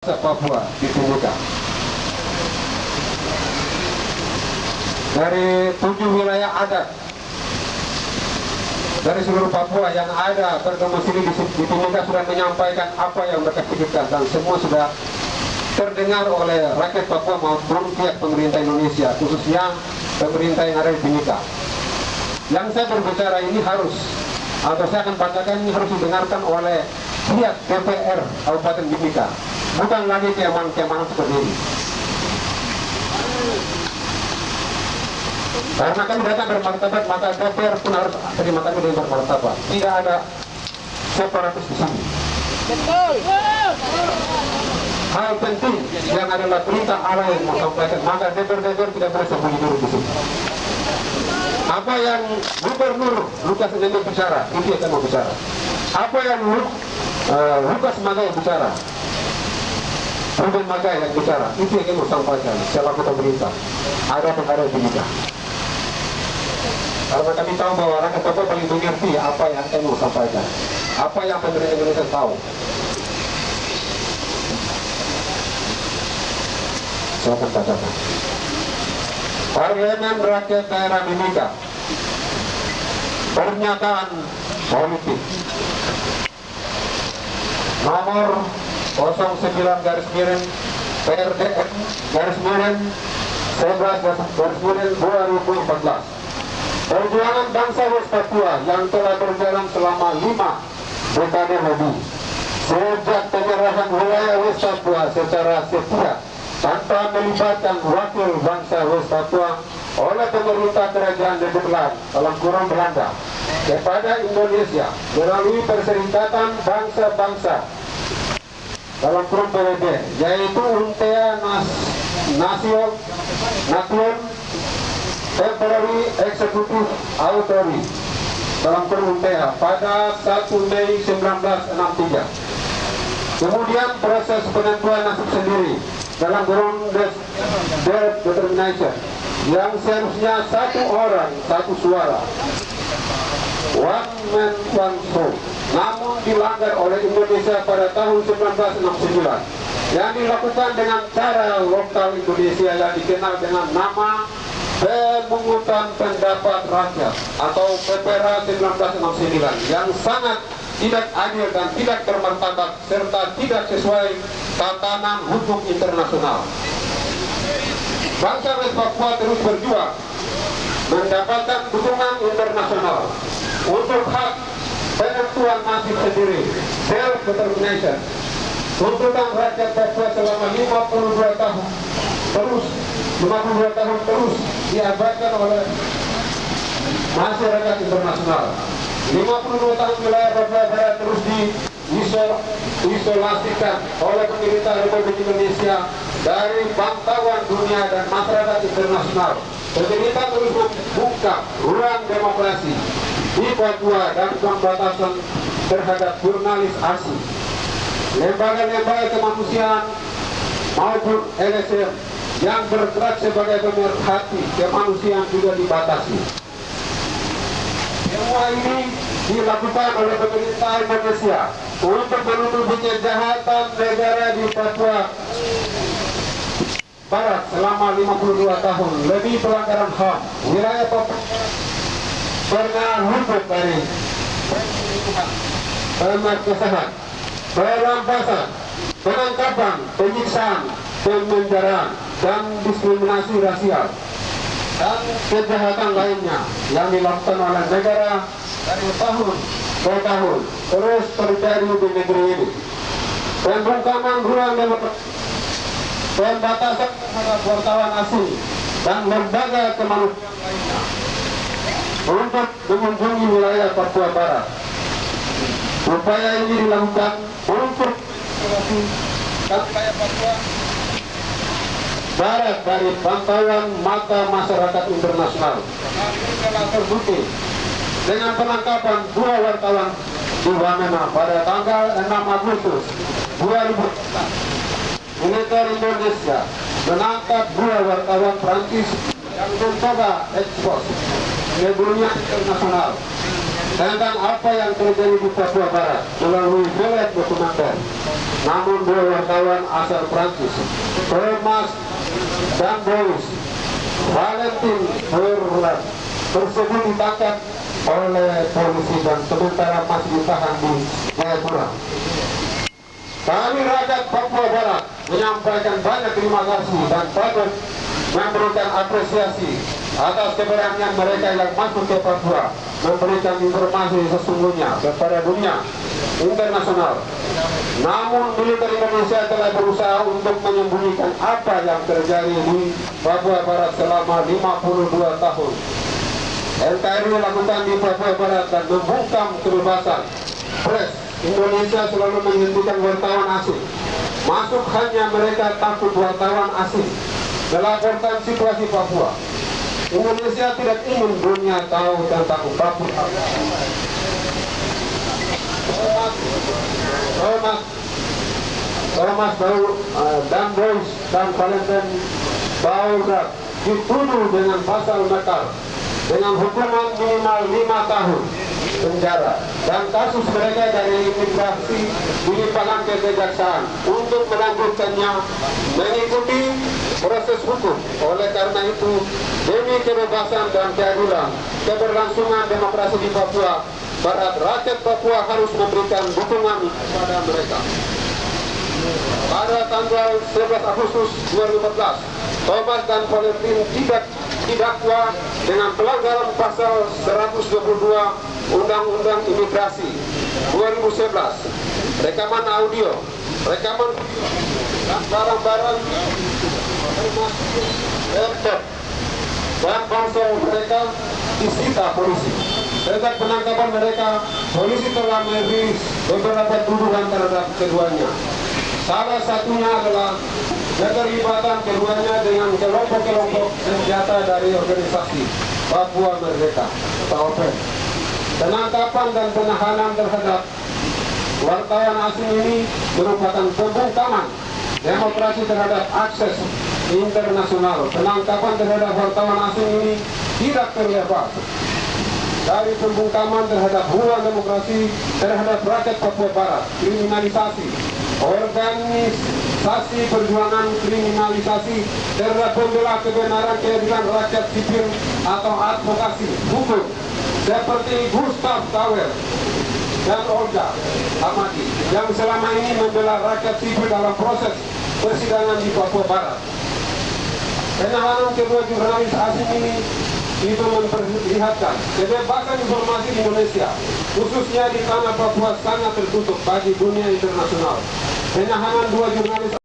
Papua di Timika. Dari 7 wilayah adat dari seluruh Papua yang ada berdomisili di Timika sudah menyampaikan apa yang mereka pikirkan, dan semua sudah terdengar oleh rakyat Papua maupun pihak pemerintah Indonesia, khususnya pemerintah yang ada di Timika. Yang saya berbicara ini harus, atau saya akan bacakan ini, harus didengarkan oleh pihak DPR Kabupaten Timika, bukan lagi keamanan seperti ini. Karena kami datang bermartabat, maka DPR pun harus terima kami dengan bermartabat. Tidak ada separatis di sini. Betul. Hal penting yang adalah perintah Allah yang mau sampaikan, maka DPR tidak boleh sembunyi di sini. Apa yang Gubernur Lukas NMB bicara, itu yang mau bicara. Apa yang Lukas Magai bicara, Ruben Magai yang bicara, itu yang mau sampaikan selaku pemerintah. Ada pengaruh di Timika. Karena kami tahu bahwa rakyat Papua paling mengerti apa yang kami mau sampaikan, apa yang pemerintah Indonesia tahu. Saya akan bacakan. Parlemen Rakyat Daerah Timika. Pernyataan politik nomor 09 garis miring PRDN garis miring 11 garis miring 2014. Perjuangan bangsa West Papua yang telah berjalan selama 5 dekade lebih, sejak penyerahan wilayah West Papua secara sepihak tanpa melibatkan wakil bangsa West Papua oleh pemerintah kerajaan Nederland dalam kurung Belanda kepada Indonesia melalui Perserikatan Bangsa-Bangsa dalam kurung PBB, yaitu Untea Nation Temporary Executive Authority dalam kurung Untea pada 1 Mei 1963. Kemudian proses penentuan nasib sendiri dalam kurung determination yang seharusnya satu orang satu suara, one man one vote, namun dilanggar oleh Indonesia pada tahun 1969, yang dilakukan dengan cara lokal Indonesia yang dikenal dengan nama Pemungutan Pendapat Rakyat atau PPRA 1969, yang sangat tidak adil dan tidak bermartabat serta tidak sesuai tatanan hukum internasional. Bangsa West Papua terus berjuang mendapatkan dukungan internasional untuk hak penentuan nasib sendiri, self-determination. Tuntutan rakyat Papua selama 52 tahun terus diabaikan oleh masyarakat internasional. 52 tahun wilayah Papua Barat terus diisolasikan oleh pemerintah Republik Indonesia dari pantauan dunia dan masyarakat internasional. Pemerintah terus membuka ruang demokrasi di Papua dan pembatasan terhadap jurnalis asing, lembaga-lembaga kemanusiaan maupun LSM yang bergerak sebagai pemerhati kemanusiaan juga dibatasi. Semua ini dilakukan oleh pemerintah Indonesia untuk menutupi kejahatan negara di Papua Barat selama 52 tahun lebih pelanggaran HAM. Wilayah Papua pernah luput dari pemerkosaan, perampasan, penangkapan, penyiksaan, pemenjaraan, dan diskriminasi rasial dan kejahatan lainnya yang dilakukan oleh negara dari tahun ke tahun terus terjadi di negeri ini. Pembungkaman ruang demokrasi, pembatasan terhadap wartawan asing dan lembaga kemanusiaan lainnya untuk mengunjungi wilayah Papua Barat. Upaya ini dilakukan untuk wilayah Papua Barat dari pantauan mata masyarakat internasional. Ini telah terbukti dengan penangkapan 2 wartawan di Wamena pada tanggal 6 Agustus 2004. Militer Indonesia menangkap 2 wartawan Prancis yang mencoba ekspos ke dunia internasional tentang apa yang terjadi di Papua Barat melalui velet dokumenter. Namun dua wartawan asal Prancis, Thomas dan Boris Valentin Berland, tersebut ditangkap oleh polisi dan sementara masih ditahan di Jayapura. Kami rakyat Papua Barat menyampaikan banyak terima kasih dan patut memberikan apresiasi atas keberanian mereka yang masuk ke Papua memberikan informasi sesungguhnya kepada dunia internasional. Namun militer Indonesia telah berusaha untuk menyembunyikan apa yang terjadi di Papua Barat selama 52 tahun. NKRI lakukan di Papua Barat dan membungkam kebebasan pers. Indonesia selalu menghentikan wartawan asing masuk, hanya mereka takut wartawan asing melaporkan situasi Papua. Indonesia tidak ingin dunia tahu tentang Papua. Thomas dan Boris dan Valentin Berland dituduh dengan pasal makar dengan hukuman minimal 5 tahun penjara, dan kasus mereka dari imigrasi dilimpahkan ke kejaksaan untuk melanjutkannya mengikuti proses hukum. Oleh karena itu, demi kebebasan dan keadilan keberlangsungan demokrasi di Papua Barat, rakyat Papua harus memberikan dukungan kepada mereka. Pada tanggal 11 Agustus 2014, Thomas dan Valentin didakwa dengan pelanggaran pasal 122 Undang-Undang Imigrasi 2011, rekaman audio, rekaman video, dan barang-barang termasuk laptop dan ponsel mereka disita polisi. Sejak penangkapan mereka, polisi telah merilis beberapa tuduhan terhadap keduanya. Salah satunya adalah keterlibatan keduanya dengan kelompok-kelompok senjata dari organisasi Papua Merdeka (PAOP). Penangkapan dan penahanan terhadap wartawan asing ini merupakan pembungkaman demokrasi terhadap akses internasional. Penangkapan terhadap wartawan asing ini tidak terlepas dari pembungkaman terhadap ruang demokrasi terhadap rakyat Papua Barat, kriminalisasi organisasi perjuangan, kriminalisasi terhadap pembela kebenaran keadilan rakyat sipil atau advokasi hukum seperti Gustav Tauer dan Olga Amati yang selama ini membela rakyat sipil dalam proses persidangan di Papua Barat. Penahanan kedua jurnalis asing ini itu memperlihatkan kebebasan informasi di Indonesia, khususnya di tanah Papua, sangat tertutup bagi dunia internasional. Penahanan dua jurnalis